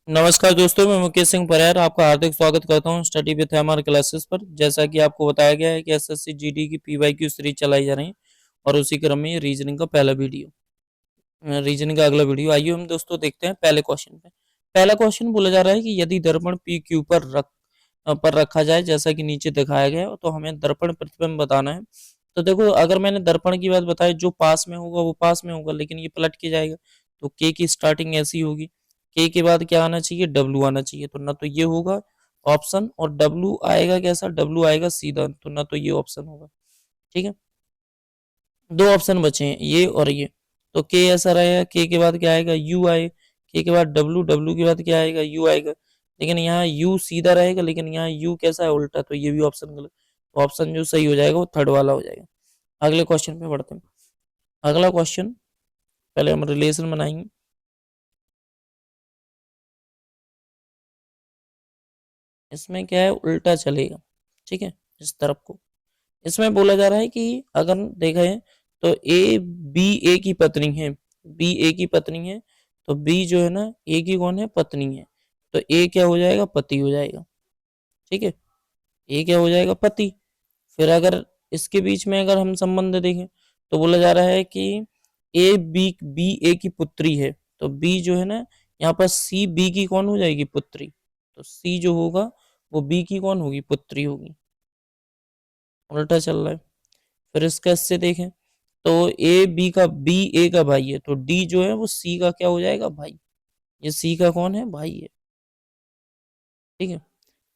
नमस्कार दोस्तों, मैं मुकेश सिंह परिहार आपका हार्दिक स्वागत करता हूं स्टडी विथ हमारे क्लासेस पर। जैसा कि आपको बताया गया है कि एसएससी जीडी की पीवाईक्यू सीरीज चलाई जा रही है और उसी क्रम में ये रीजनिंग का पहला वीडियो, रीजनिंग का अगला वीडियो। आइए हम दोस्तों देखते हैं पहले क्वेश्चन पे। पहला क्वेश्चन बोला जा रहा है कि यदि दर्पण पी क्यू पर रखा जाए जैसा कि नीचे दिखाया गया है, तो हमें दर्पण प्रतिबिंब बताना है। तो देखो, अगर मैंने दर्पण की बात बताई, जो पास में होगा वो पास में होगा, लेकिन ये पलट के जाएगा। तो के की स्टार्टिंग ऐसी होगी, के के बाद क्या आना चाहिए, डब्लू आना चाहिए। तो ना तो ये होगा ऑप्शन, और डब्लू आएगा कैसा, डब्लू आएगा सीधा, तो ना तो ये ऑप्शन होगा। ठीक है, दो ऑप्शन बचे हैं, ये और ये। तो के ऐसा रहेगा, के बाद क्या आएगा, यू आए, के बाद डब्लू, डब्लू के बाद क्या आएगा, यू आएगा। लेकिन यहाँ यू सीधा रहेगा, लेकिन यहाँ यू कैसा है, उल्टा। तो ये भी ऑप्शन गलत। तो ऑप्शन जो सही हो जाएगा वो थर्ड वाला हो जाएगा। अगले क्वेश्चन पे बढ़ते हैं। अगला क्वेश्चन, पहले हम रिलेशन बनाएंगे। इसमें क्या है, उल्टा चलेगा। ठीक है, इस तरफ को। इसमें बोला जा रहा है कि अगर देखा है तो ए बी ए की पत्नी है, बी ए की पत्नी है। तो बी जो है ना, ए की कौन है, पत्नी है। तो ए क्या हो जाएगा, पति हो जाएगा। ठीक है, ए क्या हो जाएगा, पति। फिर अगर इसके बीच में अगर हम संबंध देखें, तो बोला जा रहा है कि बी ए की पुत्री है। तो बी जो है ना, यहाँ पर सी बी की कौन हो जाएगी, पुत्री। तो सी जो होगा वो बी की कौन होगी, पुत्री होगी। उल्टा चल रहा है। फिर इसका इससे देखें, तो ए बी का, बी ए का भाई है, तो डी जो है वो सी का क्या हो जाएगा, भाई। ये सी का कौन है, भाई है। ठीक है,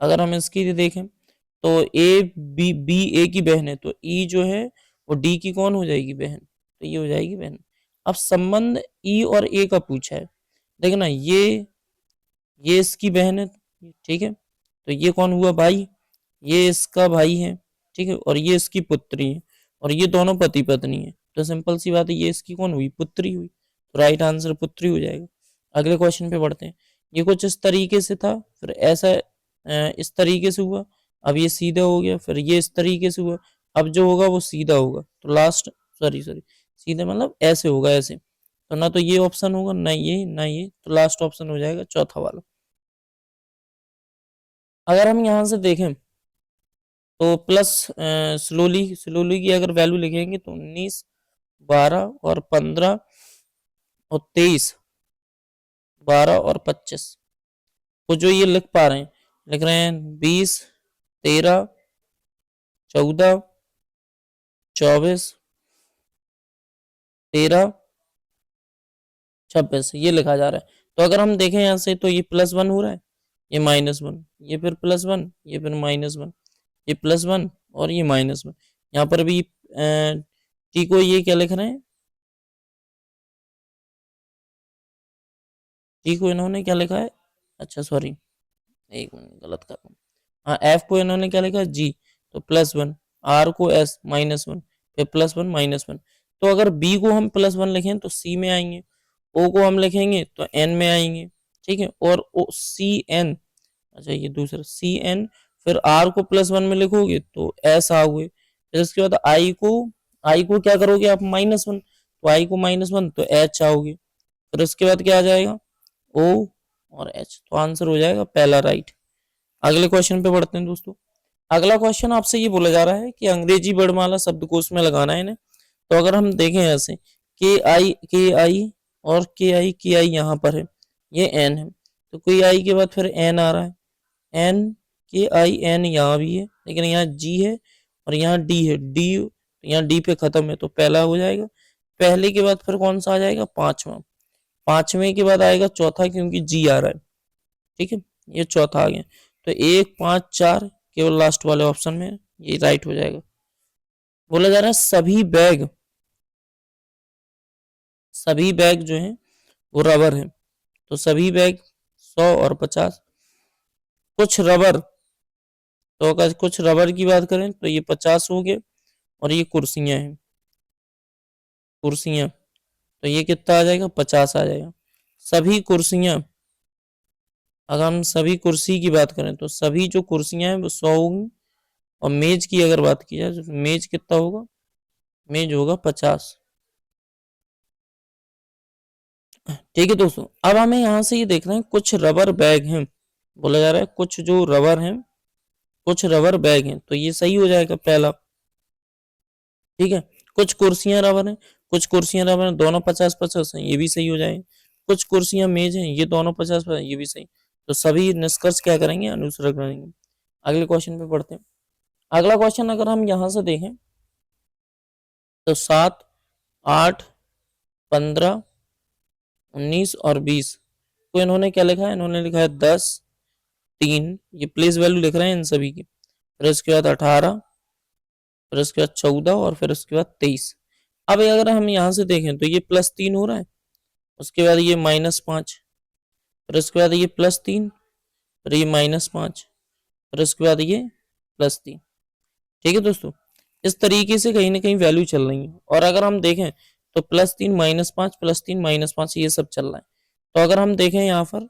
अगर हम इसकी देखें, तो बी ए की बहन है, तो ई जो है वो डी की कौन हो जाएगी, बहन। तो ये हो जाएगी बहन। अब संबंध ई और ए का पूछा है। देखना, ये इसकी बहन है। ठीक है, तो ये कौन हुआ, भाई। ये इसका भाई है। ठीक है, और ये इसकी पुत्री है, और ये दोनों पति पत्नी है। तो सिंपल सी बात है, ये इसकी कौन हुई, पुत्री हुई। तो राइट आंसर पुत्री हो जाएगा। अगले क्वेश्चन पे बढ़ते हैं। ये कुछ इस तरीके से था, फिर ऐसा इस तरीके से हुआ। अब ये सीधा हो गया, फिर ये इस तरीके से हुआ। अब जो होगा वो सीधा होगा। तो लास्ट, सॉरी सॉरी, सीधा मतलब ऐसे होगा, ऐसे। तो ना तो ये ऑप्शन होगा, ना ये ना ये। तो लास्ट ऑप्शन हो जाएगा चौथा वाला। अगर हम यहाँ से देखें, तो प्लस स्लोली स्लोली की अगर वैल्यू लिखेंगे, तो 19, 12 और 15 और 23, 12 और 25 को जो ये लिख पा रहे हैं, लिख रहे हैं 20, 13, 14, 24, 13, 26, ये लिखा जा रहा है। तो अगर हम देखें यहाँ से, तो ये +1 हो रहा है, ये -1, ये फिर +1, ये फिर -1, ये +1 और ये -1। यहाँ पर भी टी को ये क्या लिख रहे हैं, टी को इन्होंने क्या लिखा है, अच्छा सॉरी, एक मिनट, गलत कर रहा हूँ। हाँ, एफ को इन्होंने क्या लिखा, जी। तो +1, आर को एस, -1, फिर +1 -1। तो अगर बी को हम +1 लिखें तो सी में आएंगे, ओ को हम लिखेंगे तो एन में आएंगे। ठीक है, और ओ सी एन, अच्छा ये दूसरा सी एन, फिर आर को +1 में लिखोगे तो एस आओगे। फिर इसके बाद आई को क्या करोगे आप, -1, तो आई को -1 तो एच आओगे। फिर उसके बाद क्या आ जाएगा, ओ और एच। तो आंसर हो जाएगा पहला राइट। अगले क्वेश्चन पे बढ़ते हैं दोस्तों। अगला क्वेश्चन आपसे ये बोला जा रहा है कि अंग्रेजी वर्णमाला शब्दकोश में लगाना है इन्हें। तो अगर हम देखें ऐसे, के आई और के आई यहाँ पर है, ये एन है। तो के आई के बाद फिर एन आ रहा है, एन, के आई एन यहाँ भी है, लेकिन यहाँ जी है और यहाँ डी है, डी यहाँ डी पे खत्म है, तो पहला हो जाएगा। पहले के बाद फिर कौन सा आ जाएगा, पांचवा। पांचवें के बाद आएगा चौथा, क्योंकि जी आ रहा है। ठीक है, ये चौथा आ गया। तो 1, 5, 4 केवल लास्ट वाले ऑप्शन में ये राइट हो जाएगा। बोला जा रहा है सभी बैग जो है वो रबर है। तो सभी बैग 100 और 50। कुछ रबर, तो अगर कुछ रबर की बात करें तो ये 50 हो गए, और ये कुर्सियां हैं, कुर्सियां। तो ये कितना आ जाएगा, 50 आ जाएगा। सभी कुर्सियां, अगर हम सभी कुर्सी की बात करें तो सभी जो कुर्सियां हैं वो 100 होंगी। और मेज की अगर बात की जाए तो मेज कितना होगा, मेज होगा 50। ठीक है दोस्तों, अब हमें यहाँ से ये देख रहे हैं कुछ रबर बैग हैं, बोला जा रहा है कुछ जो रबर हैं, कुछ रबर बैग हैं, तो ये सही हो जाएगा पहला। ठीक है, कुछ कुर्सियां रबर हैं, कुछ कुर्सियां रबर हैं, दोनों 50-50 हैं, ये भी सही हो जाएंगे। कुछ कुर्सियां मेज हैं, ये दोनों 50-50, ये भी सही। तो सभी निष्कर्ष क्या करेंगे, अनुसरण करेंगे। अगले क्वेश्चन पे पढ़ते हैं। अगला क्वेश्चन अगर हम यहाँ से देखें तो 7, 8, 15, 19 और 20 तो इन्होंने क्या लिखा है, इन्होंने लिखा है 10, 3, ये प्लेस वैल्यू लिख रहे हैं इन सभी की। फिर उसके बाद 18, फिर उसके बाद 14 और फिर उसके बाद 23। अब अगर हम यहाँ से देखें तो ये +3 हो रहा है, उसके बाद ये -5, फिर उसके बाद ये +3, फिर ये -5, फिर उसके बाद ये +3। ठीक है दोस्तों, इस तरीके से कहीं ना कहीं वैल्यू चल रही है। और अगर हम देखें तो +3 -5 +3 -5 ये सब चल रहा है। तो अगर हम देखें यहाँ पर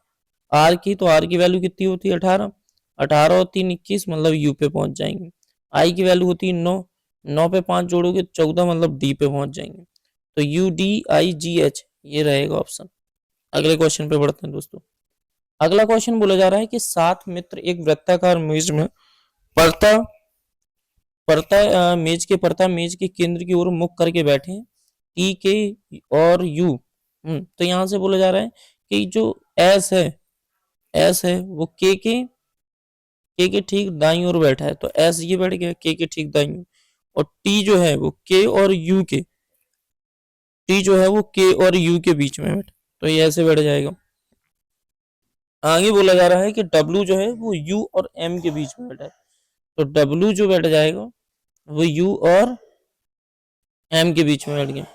आर की, तो आर की वैल्यू कितनी होती है, 18, 18 और 3 21, मतलब यू पे पहुंच जाएंगे। आई की वैल्यू होती है 9, 9 पे 5 जोड़ोगे 14, मतलब डी पे पहुंच जाएंगे। तो UDIGH ये रहेगा ऑप्शन। अगले क्वेश्चन पे बढ़ते हैं दोस्तों। अगला क्वेश्चन बोला जा रहा है कि 7 मित्र एक वृत्ताकार मेज में पड़ता मेज के मेज के केंद्र की ओर मुख करके बैठे हैं, टी के और यू। तो यहाँ से बोला जा रहा है कि जो एस है वो के ठीक दाईं ओर बैठा है, तो एस ये बैठ गया के ठीक दाईं ओर। और टी जो है वो के और यू के, टी जो है वो के और यू के बीच में बैठा, तो ये ऐसे बैठ जाएगा। आगे बोला जा रहा है कि डब्ल्यू जो है वो यू और एम के बीच में बैठा है, तो डब्ल्यू जो बैठ जाएगा वो यू और एम के बीच में बैठ गया।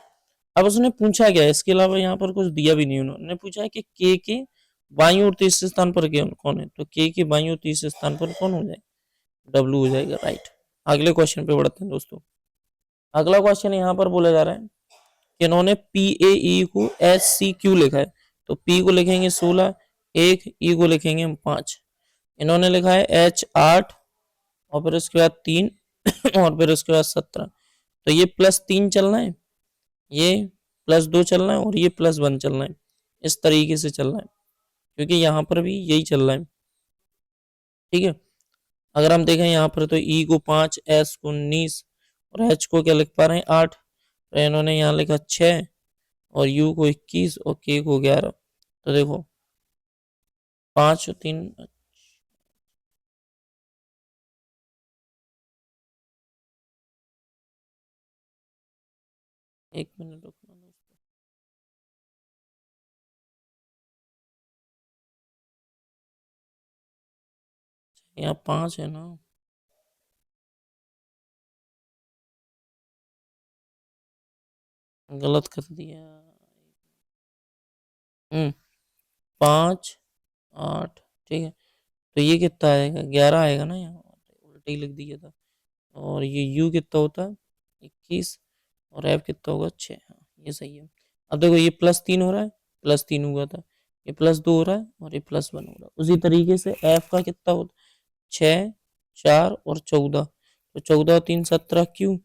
अब उसने पूछा क्या है, इसके अलावा यहाँ पर कुछ दिया भी नहीं, उन्होंने पूछा है कि के बाईं और तीसरे स्थान पर कौन है, तो के बाईं और तीसरे स्थान पर कौन हो जाएगा, डब्ल्यू हो जाएगा, राइट। अगले क्वेश्चन पे बढ़ते हैं दोस्तों। अगला क्वेश्चन यहाँ पर बोला जा रहा है कि इन्होंने PAE को SCQ लिखा है, तो P को लिखेंगे 16, 1, E को लिखेंगे 5। इन्होंने लिखा है H8 और फिर उसके बाद 3 और फिर उसके बाद 17। तो ये +3 चलना है, ये +2 चलना है और ये +1 चलना है, इस तरीके से चलना है, क्योंकि यहाँ पर भी यही चल रहा है। ठीक है, अगर हम देखें यहाँ पर तो E को 5, S को 19 और H को क्या लिख पा रहे हैं 8, तो इन्होंने यहाँ लिखा 6 और U को 21 और K को 11। तो देखो 5 और 3, एक मिनट रुकना दोस्तों, यहाँ 5 है ना, गलत कर दिया। 5, 8, ठीक है, तो ये कितना आएगा, 11 आएगा ना, यहाँ उल्टे ही लिख दिया था। और ये U कितना होता है 21 और F कितना होगा 6, हाँ ये सही है। अब देखो ये +3 हो रहा है, +3 हुआ था, ये +2 हो रहा है और ये +1 हो रहा है। उसी तरीके से F का कितना होता है 6, 4 और 14, तो 14 और 3 17 Q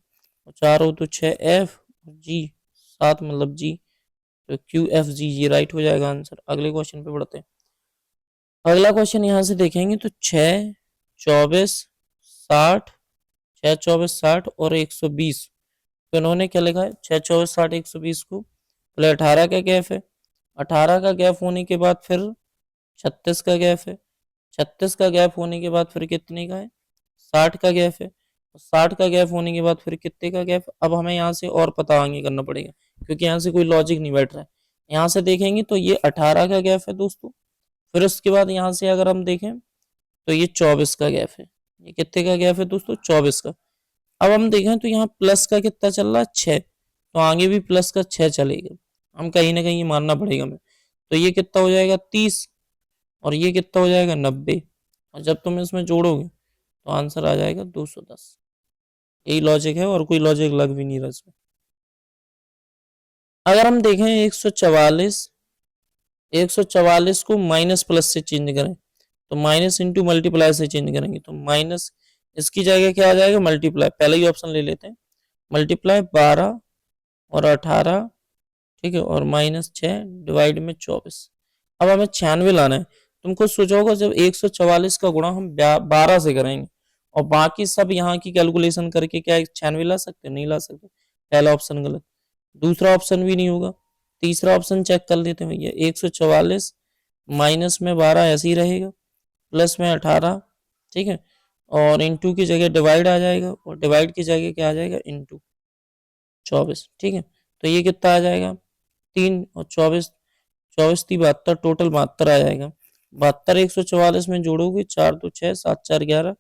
और 4 हो तो 6 F और G 7, मतलब G, तो QFG ये राइट हो जाएगा आंसर। अगले क्वेश्चन पे बढ़ते हैं। अगला क्वेश्चन यहाँ से देखेंगे तो 6, 24, 60, 6, 24, 60 और 120, तो इन्होंने क्या लिखा है 6, 24, 60, 120 को पहले 18 का गैप है, 18 का गैप होने के बाद फिर 36 का गैप है, 36 का गैप होने के बाद फिर कितने का है 60 का गैप है, 60 का गैप होने के बाद फिर कितने का गैप। अब हमें यहाँ से और पता आगे करना पड़ेगा, क्योंकि यहाँ से कोई लॉजिक नहीं बैठ रहा है। यहाँ से देखेंगे तो ये 18 का गैप है दोस्तों, फिर उसके बाद यहाँ से अगर हम देखें तो ये 24 का गैप है। ये कितने का गैप है दोस्तों, 24 का। अब हम देखें तो यहाँ प्लस का कितना चल रहा है 6, तो आगे भी प्लस का 6 चलेगा, हम कहीं ना कहीं मानना पड़ेगा हमें। तो ये कितना हो जाएगा 30 और ये कितना हो जाएगा 90, और जब तुम इसमें जोड़ोगे तो आंसर आ जाएगा 210। यही लॉजिक है और कोई लॉजिक लग भी नहीं रहा इसमें। अगर हम देखें 144 को माइनस प्लस से चेंज करें, तो माइनस इंटू मल्टीप्लाई से चेंज करेंगे, तो माइनस इसकी जगह क्या आ जाएगा मल्टीप्लाई, पहले ही ऑप्शन ले लेते हैं, मल्टीप्लाई 12 और 18, ठीक है, और -6 डिवाइड में 24। अब हमें 96 लाना है। तुम खुद सोचोगे, जब 144 का गुणा हम 12 से करेंगे और बाकी सब यहाँ की कैलकुलेशन करके क्या 96 ला सकते? नहीं ला सकते। पहला ऑप्शन गलत, दूसरा ऑप्शन भी नहीं होगा, तीसरा ऑप्शन चेक कर लेते हैं भैया। 144 माइनस में 12 ऐसे ही रहेगा, प्लस में 18, ठीक है, और इंटू की जगह डिवाइड आ जाएगा और डिवाइड की जगह क्या आ जाएगा? इंटू 24, ठीक है। तो ये कितना आ जाएगा? 3 और 24, 24 3 72, टोटल 72 आ जाएगा। 72 144 में जोड़ोगे, 4 2 6 7 4 11,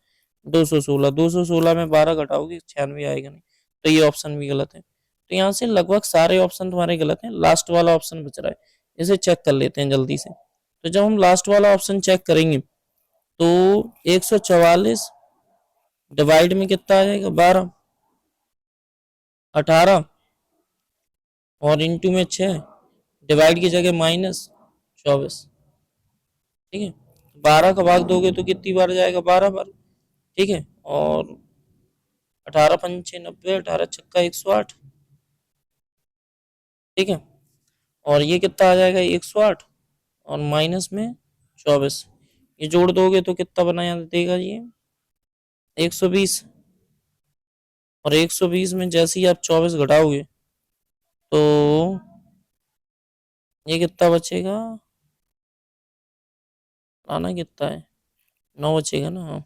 216, 216 में 12 घटाओगे 96 आएगा नहीं, तो ये ऑप्शन भी गलत है। तो यहाँ से लगभग सारे ऑप्शन तुम्हारे गलत हैं, लास्ट वाला ऑप्शन बच रहा है, इसे चेक कर लेते हैं जल्दी से। तो जब हम लास्ट वाला ऑप्शन चेक करेंगे तो 144 डिवाइड में कितना आ जाएगा? 12, 18 और इंटू में 6, डिवाइड की जगह -24, ठीक है। 12 का भाग दोगे तो कितनी बार जाएगा? 12 बार, ठीक है। और 18 पंचे 90, 18 छक्का 108, ठीक है। और ये कितना आ जाएगा? 108 और माइनस में 24, ये जोड़ दोगे तो कितना बनाया देगा? ये 120, और 120 में जैसे ही आप 24 घटाओगे तो ये कितना बचेगा? आना कितना है? 9 बचेगा ना, हाँ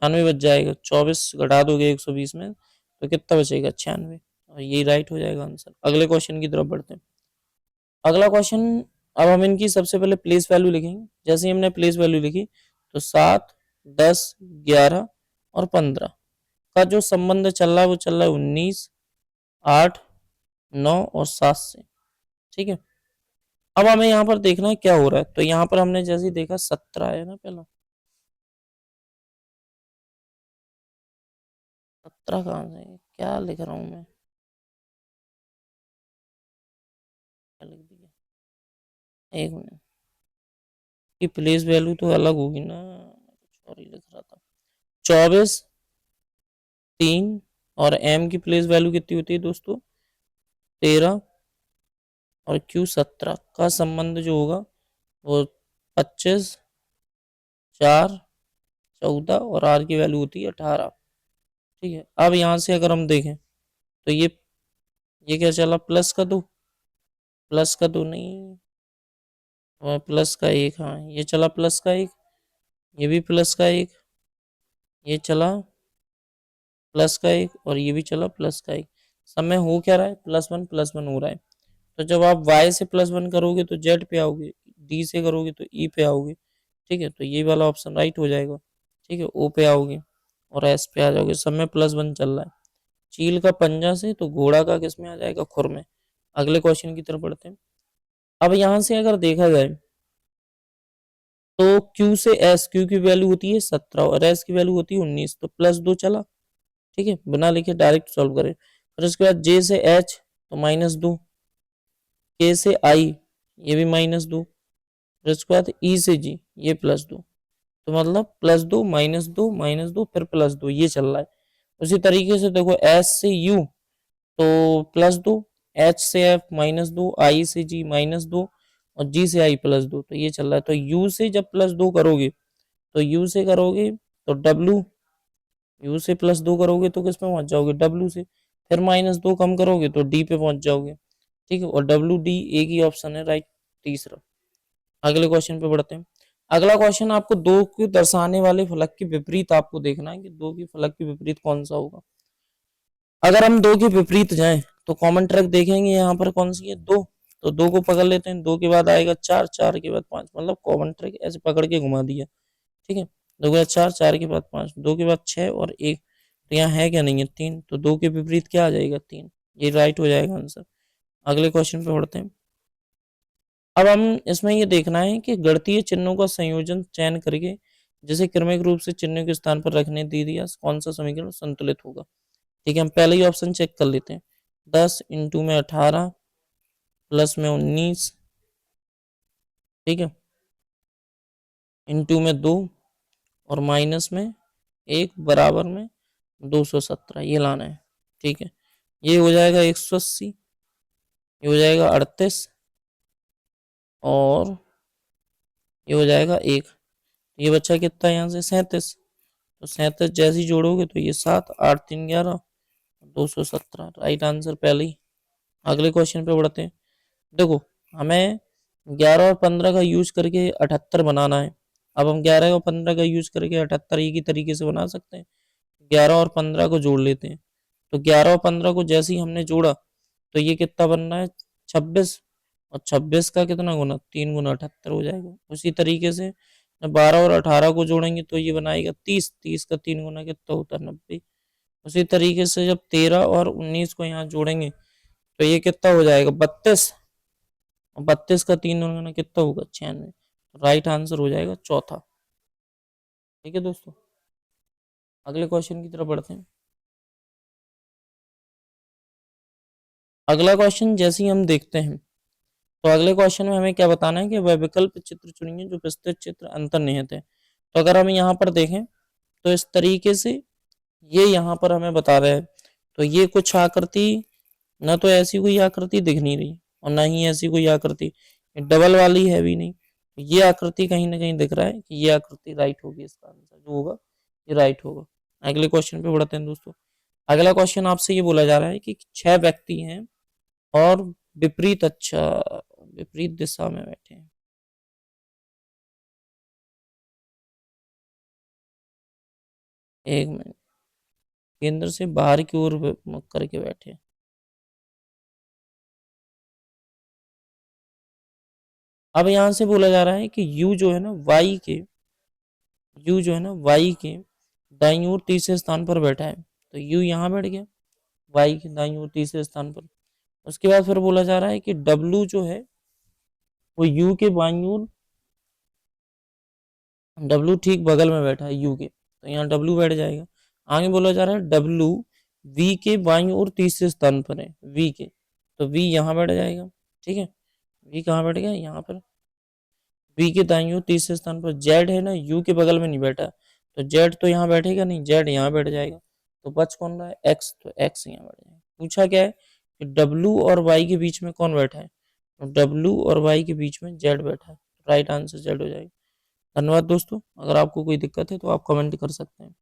96 बच जाएगा। 24 घटा दोगे 120 में तो कितना बचेगा? 96, और ये राइट हो जाएगा आंसर। अगले क्वेश्चन की तरफ बढ़ते हैं। अगला क्वेश्चन, अब हम इनकी सबसे पहले प्लेस वैल्यू लिखेंगे। जैसे ही हमने प्लेस वैल्यू लिखी तो 7, 10, 11 और 15 का जो संबंध चल रहा है वो चल रहा है 19, 8, 9 और 7 से, ठीक है। अब हमें यहाँ पर देखना है क्या हो रहा है। तो यहाँ पर हमने जैसे देखा 17 है ना, पहला 17 कहाँ से? क्या लिख रहा हूँ मैं? क्या लिख दिया? एक मिनट, की प्लेस वैल्यू तो अलग होगी ना, कुछ और ही लिख रहा था। 24, 3 और m की प्लेस वैल्यू कितनी होती है दोस्तों? 13 और q 17 का संबंध जो होगा वो 25, 4, 14 और r की वैल्यू होती है 18, ठीक है। अब यहाँ से अगर हम देखें तो ये क्या चला? प्लस का 2, प्लस का 2 नहीं, प्लस का 1, हाँ ये चला प्लस का 1, ये भी प्लस का 1, ये चला प्लस का 1 और ये भी चला प्लस का 1। सब में हो क्या रहा है? +1 +1 हो रहा है। तो जब आप y से +1 करोगे तो z पे आओगे, d से करोगे तो e पे आओगे, ठीक है। तो ये वाला ऑप्शन राइट हो जाएगा, ठीक है। o पे आओगे और s पे आ जाओगे। सब में +1 चल रहा है। चील का पंजा से तो घोड़ा का किस में आ जाएगा? खुर में। अगले क्वेश्चन की तरफ बढ़ते हैं। अब यहाँ से अगर देखा जाए तो q से s, q की वैल्यू होती है 17 और s की वैल्यू होती है 19, तो +2 चला, ठीक है, बिना लिखे डायरेक्ट सॉल्व करें। फिर उसके बाद j से h तो -2, k से i ये भी -2, फिर उसके बाद e से g ये +2, तो मतलब +2 -2 -2 फिर +2 ये चल रहा है। उसी तरीके से देखो s से u तो +2, h से f -2, i से g -2 और g से i +2, तो ये चल रहा है। तो u से जब +2 करोगे तो u से करोगे तो w, u से +2 करोगे तो किस पे पहुंच जाओगे? w से, फिर -2 कम करोगे तो d पे पहुंच जाओगे, ठीक है। और w d एक ही ऑप्शन है राइट, तीसरा। अगले क्वेश्चन पे बढ़ते हैं। अगला क्वेश्चन आपको दो को दर्शाने वाले फलक के विपरीत आपको देखना है कि दो की फलक के विपरीत कौन सा होगा। अगर हम दो के विपरीत जाएं तो कॉमन ट्रैक देखेंगे यहाँ पर कौन सी है? 2, तो 2 को पकड़ लेते हैं। 2 के बाद आएगा 4, 4 के बाद 5, मतलब कॉमन ट्रैक ऐसे पकड़ के घुमा दिया, ठीक है। 2 के बाद 4, 4 के बाद 5, 2 के बाद 6 और 1, तो यहाँ है क्या? नहीं है, 3, तो 2 के विपरीत क्या आ जाएगा? 3, ये राइट हो जाएगा आंसर। अगले क्वेश्चन पे बढ़ते हैं। अब हम इसमें ये देखना है कि गणितीय चिन्हों का संयोजन चयन करके जिसे क्रमिक रूप से चिन्हों के स्थान पर रखने दे दिया, कौन सा समीकरण संतुलित होगा, ठीक है। हम पहले ही ऑप्शन चेक कर लेते हैं। 10 इंटू में 18 प्लस में 19, ठीक है, इंटू में 2 और माइनस में 1 बराबर में 217, ये लाना है, ठीक है। ये हो जाएगा 180, ये हो जाएगा 38 और ये हो जाएगा 1। ये बच्चा कितना है यहाँ से 37। तो 37 जैसे ही जोड़ोगे तो ये 7, 8 3 11, 217 राइट आंसर पहले ही। अगले क्वेश्चन पे बढ़ते हैं। देखो हमें 11 और 15 का यूज करके 78 बनाना है। अब हम 11 और 15 का यूज करके 78 एक ही तरीके से बना सकते हैं। 11 और 15 को जोड़ लेते हैं। तो 11 और 15 को जैसे ही हमने जोड़ा तो ये कितना बन रहा है 26, और 26 का कितना गुना 3 गुना 78 हो जाएगा। उसी तरीके से 12 और 18 को जोड़ेंगे तो ये बनाएगा 30, 30 का 3 गुना कितना होता है 90। उसी तरीके से जब 13 और 19 को यहाँ जोड़ेंगे तो ये कितना हो जाएगा 32, और 32 का 3 गुना कितना होगा 96। राइट आंसर हो जाएगा चौथा। ठीक है दोस्तों, अगले क्वेश्चन की तरफ बढ़ते हैं। अगला क्वेश्चन जैसे ही हम देखते हैं तो अगले क्वेश्चन में हमें क्या बताना है कि वह विकल्प चित्र चुनिए जो प्रस्तुत चित्र अंतर्निहित है। तो अगर हम यहाँ पर देखें तो इस तरीके से ये यहाँ पर हमें बता रहे हैं। तो ये कुछ आकृति, न तो ऐसी कोई आकृति दिख नहीं रही और ना ही ऐसी कोई आकृति डबल वाली है भी नहीं। ये आकृति कहीं ना कहीं दिख रहा है कि ये आकृति राइट होगी, इसका आंसर जो होगा ये राइट होगा। अगले क्वेश्चन पे बढ़ते हैं दोस्तों। अगला क्वेश्चन आपसे ये बोला जा रहा है कि 6 व्यक्ति हैं और विपरीत दिशा में बैठे हैं। एक मिनट, केंद्र से बाहर की ओर मुख करके बैठे हैं। अब यहां से बोला जा रहा है कि यू जो है ना वाई के, यू जो है ना वाई के दाईं ओर तीसरे स्थान पर बैठा है। तो यू यहाँ बैठ गया वाई के दाईं ओर तीसरे स्थान पर। उसके बाद फिर बोला जा रहा है कि डब्लू जो है वो यू के बाईं ओर, डब्लू ठीक बगल में बैठा है यू के, तो यहाँ डब्लू बैठ जाएगा। आगे बोला जा रहा है डब्लू वी के बाईं ओर तीसरे स्थान पर है, वी के, तो वी यहाँ बैठ जाएगा। ठीक है, वी कहाँ बैठ गया यहाँ पर, वी के दाईं ओर तीसरे स्थान पर। जेड है ना यू के बगल में नहीं बैठा, तो जेड तो यहाँ बैठेगा नहीं, जेड यहाँ बैठ जाएगा। तो बच कौन रहा है एक्स, तो एक्स यहाँ बैठ जाएगा। पूछा क्या है कि डब्लू और वाई के बीच में कौन बैठा है, तो डब्लू और वाई के बीच में जेड बैठा है। राइट आंसर जेड हो जाएगा। धन्यवाद दोस्तों, अगर आपको कोई दिक्कत है तो आप कमेंट कर सकते हैं।